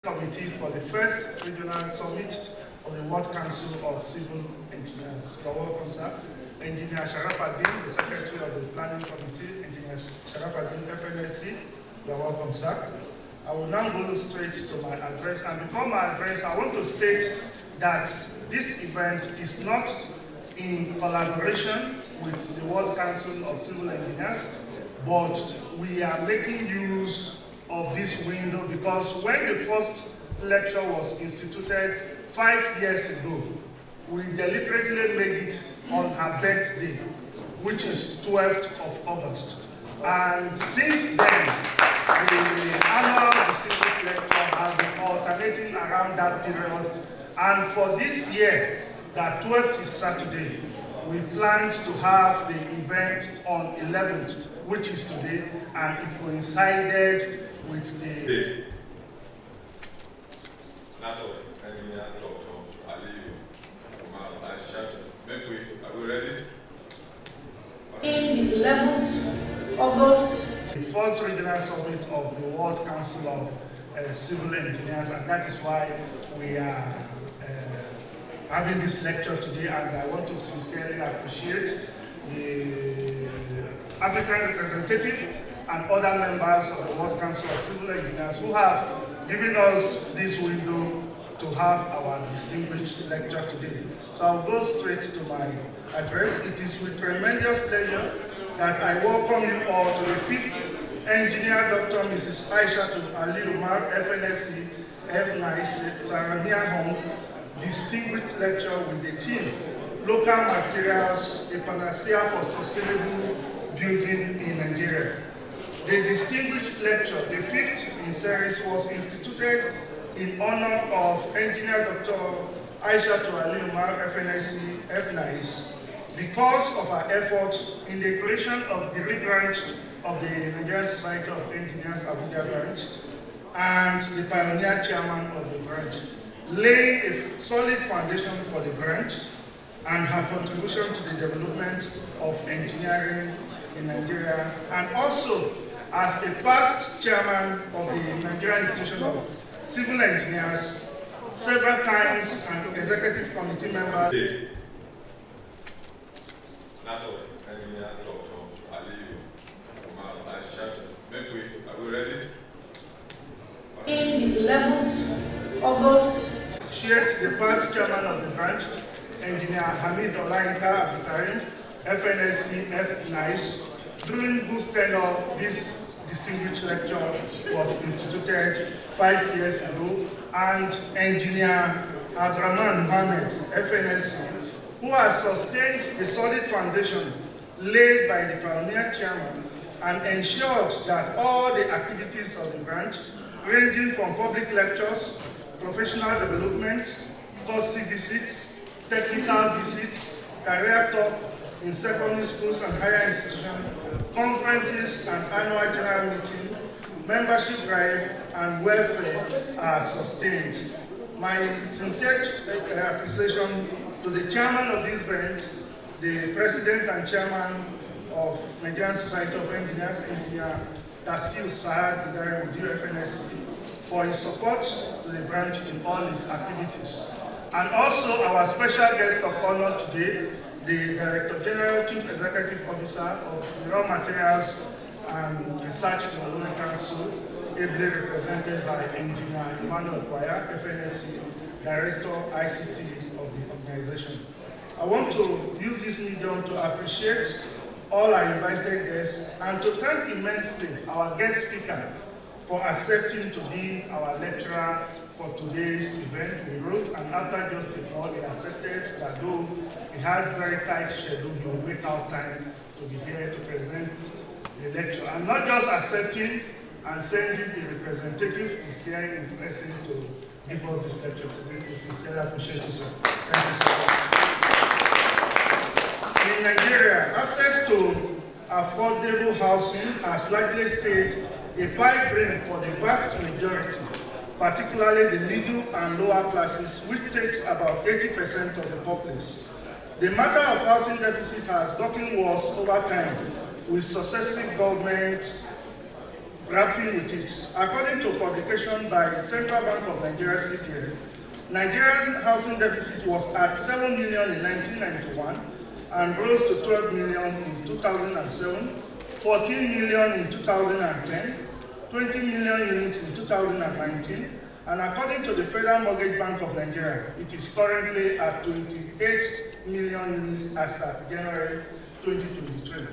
Committee for the first regional summit of the World Council of Civil Engineers. You're welcome, sir. Engineer Sharafaddin, the Secretary of the Planning Committee, Engineer Sharafaddin, FNSC. You're welcome, sir. I will now go straight to my address. And before my address, I want to state that this event is not in collaboration with the World Council of Civil Engineers, but we are making use of this window because when the first lecture was instituted 5 years ago, we deliberately made it on her birthday, which is 12th of August. And since then, the annual distinguished lecture has been alternating around that period. And for this year, that 12th is Saturday, we planned to have the event on 11th, which is today, and it coincided with the that of Engineer Dr. Ali Umar Aishatu. Make way. Are we ready? In the 11th August. The first regional summit of the World Council of Civil Engineers, and that is why we are having this lecture today. And I want to sincerely appreciate the African representative and other members of the World Council of Civil Engineers who have given us this window to have our distinguished lecture today. So I'll go straight to my address. It is with tremendous pleasure that I welcome you all to the 5th Engineer Dr. Mrs. Aishatu Ali Umar, FNSC, F9, Saramia Hong, Distinguished Lecture with the theme, Local Materials, a Panacea for Sustainable Building in Nigeria. The distinguished lecture, the 5th in series, was instituted in honor of Engineer Dr. Aishatu Ali Umar, FNSC, F9, because of her effort in the creation of the branch of the Nigerian Society of Engineers Abuja branch and the pioneer chairman of the branch, laying a solid foundation for the branch and her contribution to the development of engineering in Nigeria, and also as a past chairman of the Nigerian Institution of Civil Engineers, several times an executive committee member. That of Engineer Dr. Ali Umar Aishatu. Make way. Are we ready? In the 11th August. Appreciate the past chairman of the branch, Engineer Hamid Olainka Abdulkarim, FNSC F9. During whose tenure this distinguished lecture was instituted 5 years ago, and Engineer Abdraman Mohammed, FNSC, who has sustained the solid foundation laid by the pioneer chairman and ensured that all the activities of the branch, ranging from public lectures, professional development, course visits, technical visits, career talk in secondary schools and higher institutions, conferences and annual general meeting, membership drive, and welfare are sustained. My sincere appreciation to the chairman of this branch, the president and chairman of Nigerian Society of Engineers, Engineer Tasil Saad FNSC, for his support to the branch in all its activities. And also our special guest of honor today, the Director General Chief Executive Officer of the Raw Materials and Research Development Council, ably represented by Engineer Emmanuel Kwaya, FNSC, Director ICT of the organization. I want to use this medium to appreciate all our invited guests and to thank immensely our guest speaker for accepting to be our lecturer for today's event. We wrote, and after just a call, he accepted that though he has very tight schedule, he will make out time to be here to present the lecture. And not just accepting and sending the representative who's here in person to give us this lecture today. We sincerely appreciate you, sir. Thank you so much. In Nigeria, access to affordable housing has largely stayed a pipe dream for the vast majority, particularly the middle and lower classes, which takes about 80% of the populace. The matter of housing deficit has gotten worse over time, with successive governments grappling with it. According to publication by the Central Bank of Nigeria, CBN, Nigerian housing deficit was at 7 million in 1991 and rose to 12 million in 2007, 14 million in 2010, 20 million units in 2019, and according to the Federal Mortgage Bank of Nigeria, it is currently at 28 million units as at January 2023.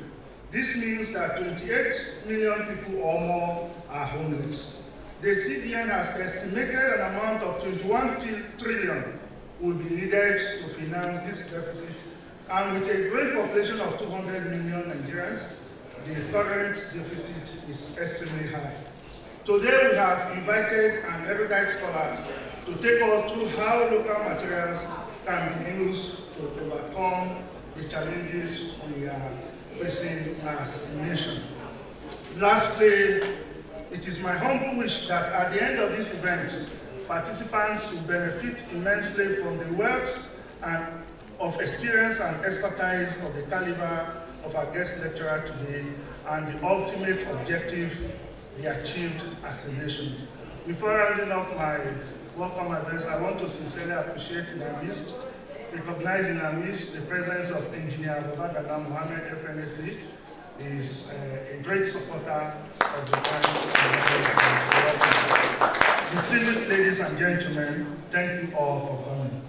This means that 28 million people or more are homeless. The CBN has estimated an amount of 21 trillion will be needed to finance this deficit, and with a growing population of 200 million Nigerians, the current deficit is extremely high. Today we have invited an erudite scholar to take us through how local materials can be used to overcome the challenges we are facing as a nation. Lastly, it is my humble wish that at the end of this event, participants will benefit immensely from the wealth and of experience and expertise of the caliber of our guest lecturer today and the ultimate objective we achieved as a nation. Before rounding up my welcome address, I want to sincerely appreciate in our midst, recognize in our midst the presence of Engineer Babagana Mohammed, FNSC. He is a great supporter of the branch. Distinguished ladies and gentlemen, thank you all for coming.